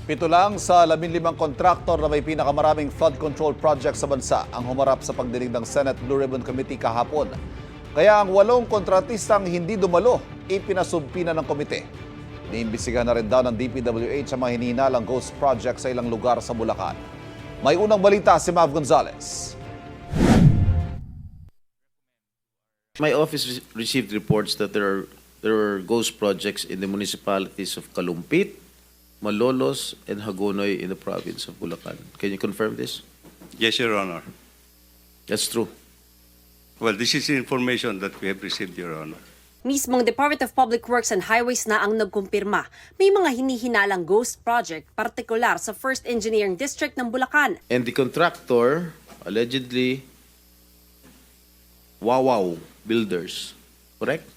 Pito lang sa 15 kontraktor na may pinakamaraming flood control project sa bansa ang humarap sa pagdinig ng Senate Blue Ribbon Committee kahapon. Kaya ang 8 kontratistang hindi dumalo, ipinasubpina ng komite. Iniimbestigahan na rin daw ng DPWH ang mga hinihinalang ghost project sa ilang lugar sa Bulacan. May unang balita si Mav Gonzalez. My office received reports that there are ghost projects in the municipalities of Kalumpit, Malolos, and Hagonoy in the province of Bulacan. Can you confirm this? Yes, Your Honor. That's true. Well, this is the information that we have received, Your Honor. Mismong Department of Public Works and Highways na ang nagkumpirma. May mga hinihinalang ghost project, partikular sa 1st Engineering District ng Bulacan. And the contractor, allegedly, Wawaw Builders. Correct?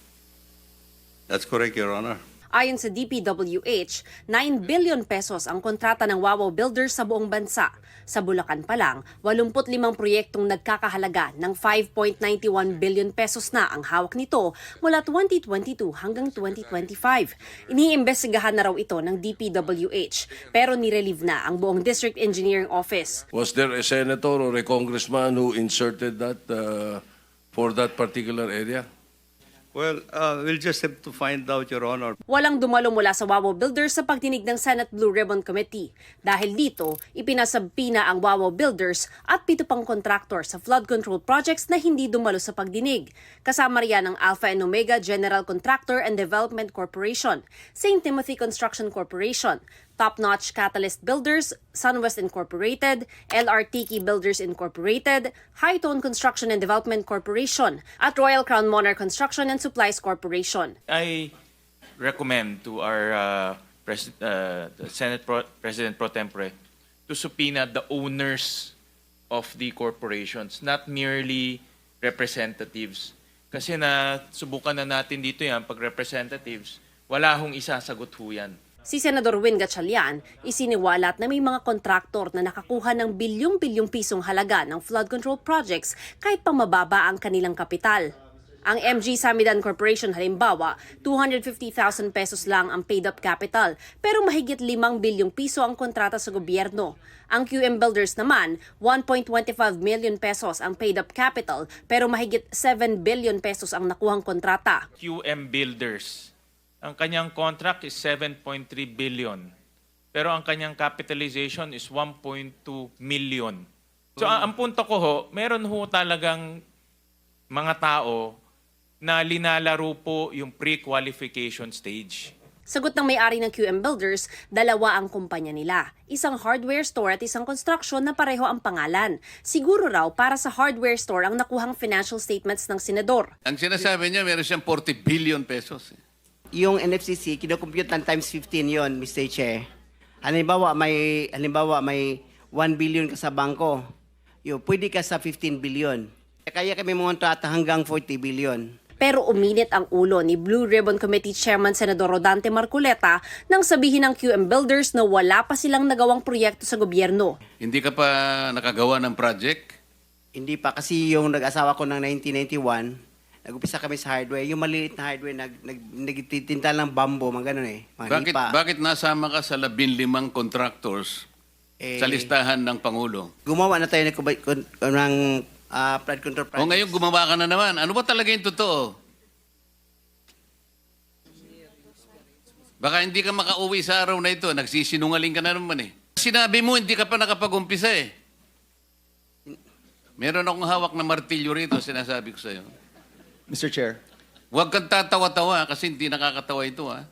That's correct, Your Honor. Ayon sa DPWH, 9 billion pesos ang kontrata ng Wawaw Builders sa buong bansa. Sa Bulacan pa lang, 85 proyektong nagkakahalaga ng 5.91 billion pesos na ang hawak nito mula 2022 hanggang 2025. Iniimbestigahan na raw ito ng DPWH pero nirelieve na ang buong District Engineering Office. Was there a senator or a congressman who inserted that for that particular area? Well, we'll just have to find out, Your Honor. Walang dumalo mula sa Wawaw Builders sa pagdinig ng Senate Blue Ribbon Committee. Dahil dito, ipinasabpina ang Wawaw Builders at 7 pang kontraktor sa flood control projects na hindi dumalo sa pagdinig. Kasama riyan ang Alpha and Omega General Contractor and Development Corporation, St. Timothy Construction Corporation, Top Notch Catalyst Builders, Sunwest Incorporated, LRT Key Builders Incorporated, High Tone Construction and Development Corporation, at Royal Crown Monarch Construction and Supplies Corporation. I recommend to our Senate President Pro Tempore to subpoena the owners of the corporations, not merely representatives. Kasi subukan na natin dito yan, pag representatives, wala hong isasagot ho yan. Si Senador Win Gatchalian, isiniwalat na may mga kontraktor na nakakuha ng bilyong-bilyong pisong halaga ng flood control projects kahit pa mababa ang kanilang kapital. Ang MG Samidan Corporation halimbawa, 250,000 pesos lang ang paid-up capital pero mahigit 5 bilyong piso ang kontrata sa gobyerno. Ang QM Builders naman, 1.25 million pesos ang paid-up capital pero mahigit 7 billion pesos ang nakuhang kontrata. QM Builders, ang kanyang contract is 7.3 billion. Pero ang kanyang capitalization is 1.2 million. So ang punto ko ho, meron ho talagang mga tao na linalaro po yung pre-qualification stage. Sagot ng may-ari ng QM Builders, 2 ang kumpanya nila. Isang hardware store at isang construction na pareho ang pangalan. Siguro raw para sa hardware store ang nakuhang financial statements ng senador. Ang sinasabi niya, meron siyang 40 billion pesos. Yung NFCC, kinocompute ng times 15 yon, Mr. Chair. Halimbawa, may 1 billion ka sa bangko. Pwede ka sa 15 billion. Kaya kami montrata hanggang 40 billion. Pero uminit ang ulo ni Blue Ribbon Committee Chairman Senador Rodante Marcoleta nang sabihin ng QM Builders na wala pa silang nagawang proyekto sa gobyerno. Hindi ka pa nakagawa ng project? Hindi pa kasi yung nag-asawa ko ng 1991, nag-upisa kami sa hardware. Yung maliit na hardware, nagtitinta lang bambo, mga ganun eh. Mga Bakit nasama ka sa 15 contractors sa listahan ng Pangulo? Gumawa na tayo ng flood control projects. O ngayon gumawa ka na naman. Ano ba talaga yung totoo? Baka hindi ka makauwi sa araw na ito. Nagsisinungaling ka na naman eh. Sinabi mo, hindi ka pa nakapag-umpisa eh. Meron akong hawak na martilyo rito, sinasabi ko sa'yo. Mr. Chair. Huwag kang tatawa-tawa kasi hindi nakakatawa ito ha.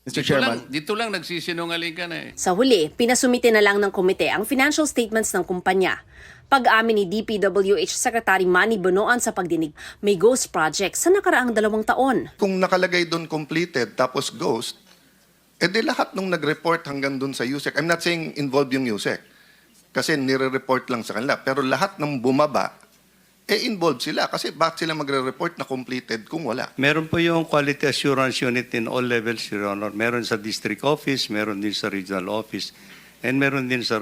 Mr. Chairman. Dito lang nagsisinungaling ka na eh. Sa huli, pinasumite na lang ng komite ang financial statements ng kumpanya. Pag-amin ni DPWH Secretary Manny Bonoan sa pagdinig, may ghost project sa nakaraang 2 taon. Kung nakalagay doon completed tapos ghost, edi lahat nung nag-report hanggang doon sa USEC. I'm not saying involved yung USEC kasi nire-report lang sa kanila. Pero lahat ng bumaba, involved sila kasi bakit sila magre-report na completed kung wala? Meron po yung Quality Assurance Unit in all levels, Your Honor. Meron sa District Office, meron din sa Regional Office, and meron din sa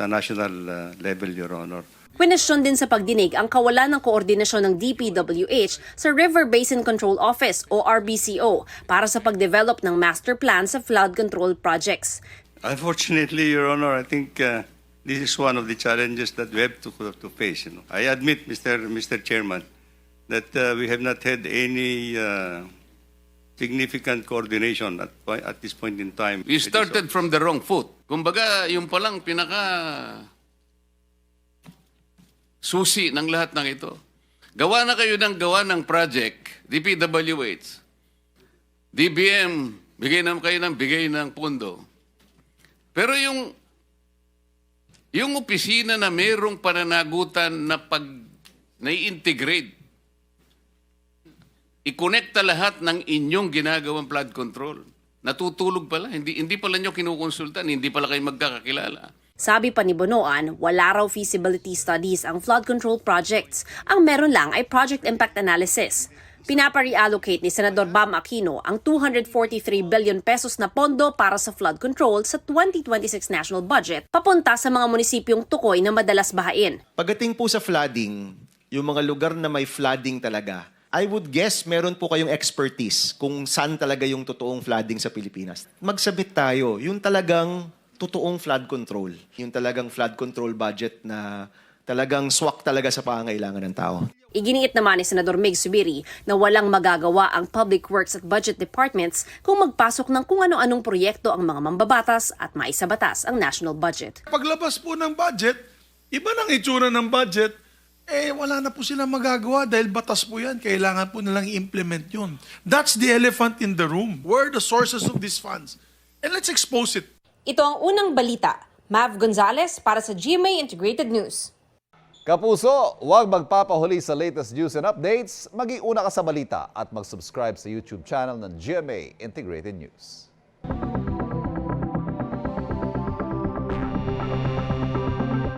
national level, Your Honor. Kwenestyon din sa pagdinig ang kawalan ng koordinasyon ng DPWH sa River Basin Control Office o RBCO para sa pagdevelop ng master plan sa flood control projects. Unfortunately, Your Honor, I think this is one of the challenges that we have to face. I admit, Mr. Chairman, that we have not had any significant coordination at this point in time. You started from the wrong foot. Kumbaga, yung palang pinaka susi ng lahat ng ito. Gawa na kayo ng gawa ng project, DPWH. DBM, bigay ng pundo. Pero yung opisina na mayroong pananagutan na na-integrate, i-connecta lahat ng inyong ginagawang flood control. Natutulog pala, hindi pala nyo kinukonsultan, hindi pala kayo magkakakilala. Sabi pa ni Bonoan, wala raw feasibility studies ang flood control projects. Ang meron lang ay project impact analysis. Pinapa-reallocate ni Senador Bam Aquino ang 243 billion pesos na pondo para sa flood control sa 2026 national budget papunta sa mga munisipyong tukoy na madalas bahain. Pagdating po sa flooding, yung mga lugar na may flooding talaga, I would guess meron po kayong expertise kung saan talaga yung totoong flooding sa Pilipinas. Magsabit tayo, yung talagang totoong flood control, yung talagang flood control budget na talagang swak talaga sa pangangailangan ng tao. Iginiit naman ni Senador Mig Zubiri na walang magagawa ang Public Works at Budget Departments kung magpasok ng kung ano-anong proyekto ang mga mambabatas at maisabatas ang national budget. Paglabas po ng budget, iba nang itsura ng budget, wala na po silang magagawa dahil batas po yan. Kailangan po nilang i-implement yun. That's the elephant in the room. Where are the sources of these funds? And let's expose it. Ito ang unang balita. Mav Gonzalez para sa GMA Integrated News. Kapuso, huwag magpapahuli sa latest news and updates. Mag-iuna ka sa balita at mag-subscribe sa YouTube channel ng GMA Integrated News.